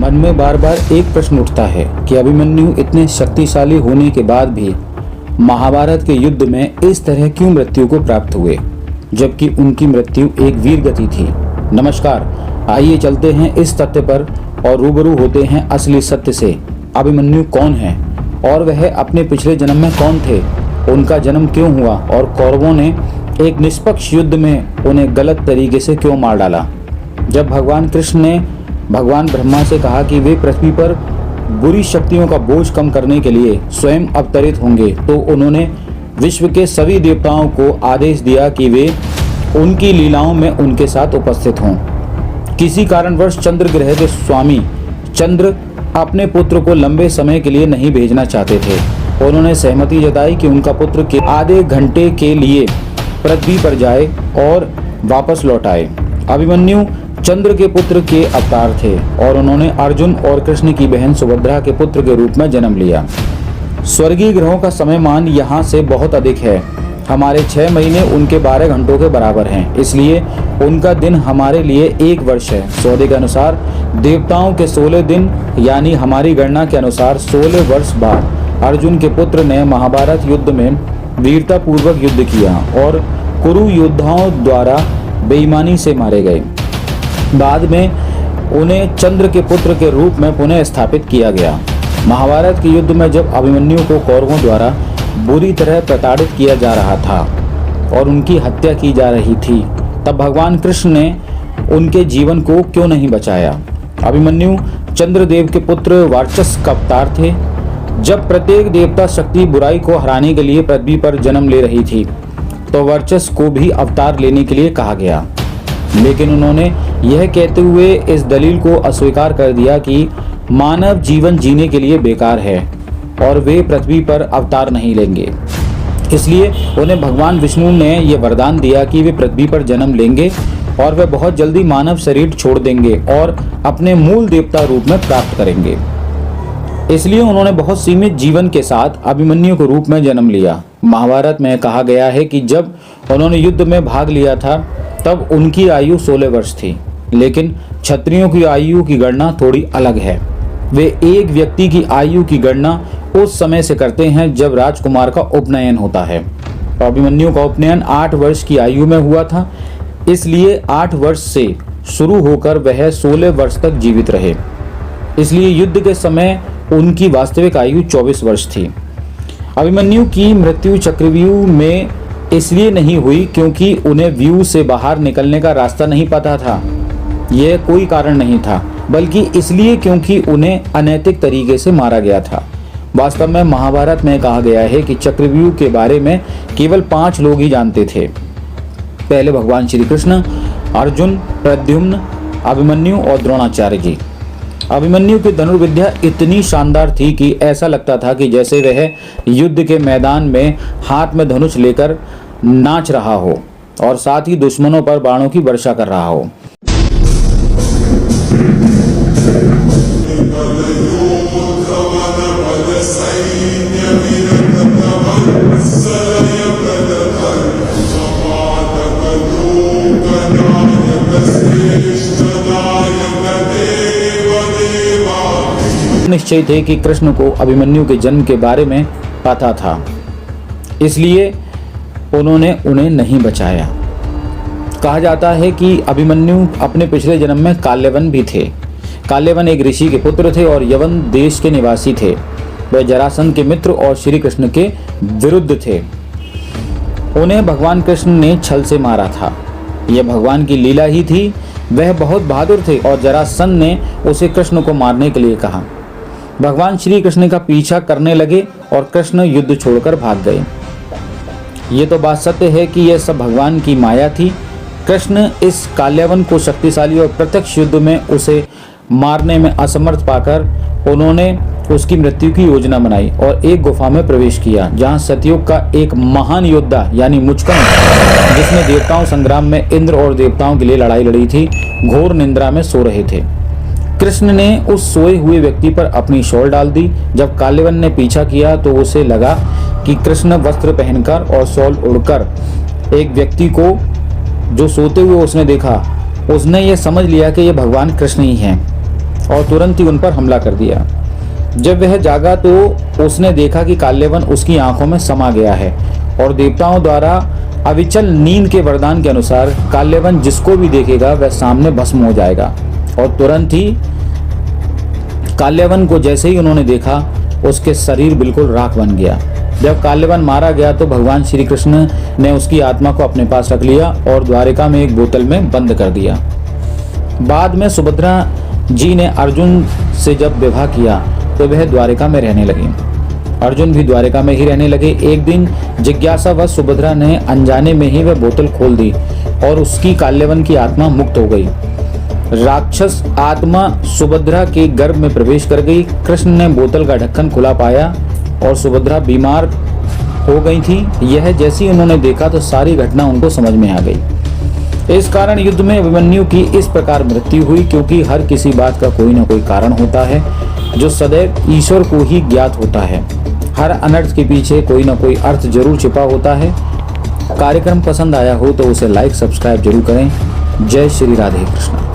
मन में बार बार एक प्रश्न उठता है कि अभिमन्यु इतने शक्तिशाली होने के बाद भी महाभारत के युद्ध में इस तरह क्यों मृत्यु को प्राप्त हुए, जबकि उनकी मृत्यु एक वीर गति थी। नमस्कार, आइए चलते हैं इस तथ्य पर और रूबरू होते हैं असली सत्य से। अभिमन्यु कौन है और वह अपने पिछले जन्म में कौन थे, उनका जन्म क्यों हुआ और कौरवों ने एक निष्पक्ष युद्ध में उन्हें गलत तरीके से क्यों मार डाला। जब भगवान कृष्ण ने भगवान ब्रह्मा से कहा कि वे पृथ्वी पर बुरी शक्तियों का बोझ कम करने के लिए स्वयं अवतरित होंगे, तो उन्होंने विश्व के सभी देवताओं को आदेश दिया कि वे उनकी लीलाओं में उनके साथ उपस्थित हों। किसी कारणवश चंद्र ग्रह के स्वामी चंद्र अपने पुत्र को लंबे समय के लिए नहीं भेजना चाहते थे। उन्होंने सहमति जताई कि उनका पुत्र के आधे घंटे के लिए पृथ्वी पर जाए और वापस लौट आए। अभिमन्यु चंद्र के पुत्र के अवतार थे और उन्होंने अर्जुन और कृष्ण की बहन सुभद्रा के पुत्र के रूप में जन्म लिया। स्वर्गीय ग्रहों का समय मान यहाँ से बहुत अधिक है। हमारे 6 महीने उनके 12 घंटों के बराबर हैं, इसलिए उनका दिन हमारे लिए 1 वर्ष है। सौदे के अनुसार देवताओं के 16 दिन, यानी हमारी गणना के अनुसार 16 वर्ष बाद अर्जुन के पुत्र ने महाभारत युद्ध में वीरता पूर्वक युद्ध किया और कुरु योद्धाओं द्वारा बेईमानी से मारे गए। बाद में उन्हें चंद्र के पुत्र के रूप में पुनः स्थापित किया गया। महाभारत के युद्ध में जब अभिमन्यु को कौरवों द्वारा बुरी तरह प्रताड़ित किया जा रहा था और उनकी हत्या की जा रही थी, तब भगवान कृष्ण ने उनके जीवन को क्यों नहीं बचाया। अभिमन्यु चंद्रदेव के पुत्र वर्चस्व का अवतार थे। जब प्रत्येक देवता शक्ति बुराई को हराने के लिए पृथ्वी पर जन्म ले रही थी, तो वर्चस्व को भी अवतार लेने के लिए कहा गया, लेकिन उन्होंने यह कहते हुए इस दलील को अस्वीकार कर दिया कि मानव जीवन जीने के लिए बेकार है और वे पृथ्वी पर अवतार नहीं लेंगे। इसलिए उन्हें भगवान विष्णु ने यह वरदान दिया कि वे पृथ्वी पर जन्म लेंगे और वे बहुत जल्दी मानव शरीर छोड़ देंगे और अपने मूल देवता रूप में प्राप्त करेंगे। इसलिए उन्होंने बहुत सीमित जीवन के साथ अभिमन्यु के रूप में जन्म लिया। महाभारत में कहा गया है कि जब उन्होंने युद्ध में भाग लिया था तब उनकी आयु 16 वर्ष थी, लेकिन क्षत्रियों की आयु की गणना थोड़ी अलग है। वे एक व्यक्ति की आयु की गणना उस समय से करते हैं जब राजकुमार का उपनयन होता है। अभिमन्यु का उपनयन 8 वर्ष की आयु में हुआ था, इसलिए 8 वर्ष से शुरू होकर वह 16 वर्ष तक जीवित रहे। इसलिए युद्ध के समय उनकी वास्तविक आयु 24 वर्ष थी। अभिमन्यु की मृत्यु चक्रव्यूह में इसलिए नहीं हुई क्योंकि उन्हें व्यूह से बाहर निकलने का रास्ता नहीं पता था, यह कोई कारण नहीं था, बल्कि इसलिए क्योंकि उन्हें अनैतिक तरीके से मारा गया था। वास्तव में महाभारत में कहा गया है कि चक्रव्यूह के बारे में केवल 5 लोग ही जानते थे। पहले भगवान श्री कृष्ण, अर्जुन, प्रद्युम्न, अभिमन्यु और द्रोणाचार्य जी। अभिमन्यु की धनुर्विद्या इतनी शानदार थी कि ऐसा लगता था कि जैसे वह युद्ध के मैदान में हाथ में धनुष लेकर नाच रहा हो और साथ ही दुश्मनों पर बाणों की वर्षा कर रहा हो। निश्चय थे कि कृष्ण को अभिमन्यु के जन्म के बारे में पता था, इसलिए उन्होंने उन्हें नहीं बचाया। कहा जाता है कि अभिमन्यु अपने पिछले जन्म में काल्यवन भी थे। काल्यवन एक ऋषि के पुत्र थे और यवन देश के निवासी थे। वे जरासंध के मित्र और श्री कृष्ण के विरुद्ध थे। उन्हें भगवान कृष्ण ने छल से मारा था, यह भगवान की लीला ही थी। वह बहुत बहादुर थे और जरासंध ने उसे कृष्ण को मारने के लिए कहा। भगवान श्री कृष्ण का पीछा करने लगे और कृष्ण युद्ध छोड़कर भाग गए। ये तो बात सत्य है कि यह सब भगवान की माया थी। कृष्ण इस काल्यवन को शक्तिशाली और प्रत्यक्ष युद्ध में उसे मारने में असमर्थ पाकर उन्होंने उसकी मृत्यु की योजना बनाई और एक गुफा में प्रवेश किया, जहां सतयुग का एक महान योद्धा यानी मुचकंद, जिसने देवताओं संग्राम में इंद्र और देवताओं के लिए लड़ाई लड़ी थी, घोर निंद्रा में सो रहे थे। कृष्ण ने उस सोए हुए व्यक्ति पर अपनी शॉल डाल दी। जब काल्यवन ने पीछा किया तो उसे लगा कि कृष्ण वस्त्र पहनकर और शॉल उड़कर एक व्यक्ति को जो सोते हुए उसने देखा, उसने ये समझ लिया कि ये भगवान कृष्ण ही हैं और तुरंत ही उन पर हमला कर दिया। जब वह जागा तो उसने देखा कि काल्यवन उसकी आंखों में समा गया है और देवताओं द्वारा अविचल नींद के वरदान के अनुसार काल्यवन जिसको भी देखेगा वह सामने भस्म हो जाएगा। और तुरंत ही काल्यवन को जैसे ही उन्होंने देखा उसके शरीर बिल्कुल राख बन गया। जब काल्यवन मारा गया तो भगवान श्री कृष्ण ने उसकी आत्मा को अपने पास रख लिया और द्वारिका में एक बोतल में बंद कर दिया। बाद में सुभद्रा जी ने अर्जुन से जब विवाह किया तो वह द्वारिका में रहने लगी। अर्जुन भी द्वारिका में ही रहने लगे। एक दिन जिज्ञासावश सुभद्रा ने अनजाने में ही वह बोतल खोल दी और उसकी काल्यवन की आत्मा मुक्त हो गई। राक्षस आत्मा सुभद्रा के गर्भ में प्रवेश कर गई। कृष्ण ने बोतल का ढक्कन खुला पाया और सुभद्रा बीमार हो गई थी। यह जैसी उन्होंने देखा तो सारी घटना उनको समझ में आ गई। इस कारण युद्ध में अभिमन्यु की इस प्रकार मृत्यु हुई, क्योंकि हर किसी बात का कोई न कोई कारण होता है जो सदैव ईश्वर को ही ज्ञात होता है। हर अनर्थ के पीछे कोई न कोई अर्थ जरूर छिपा होता है। कार्यक्रम पसंद आया हो तो उसे लाइक सब्सक्राइब जरूर करें। जय श्री राधे कृष्ण।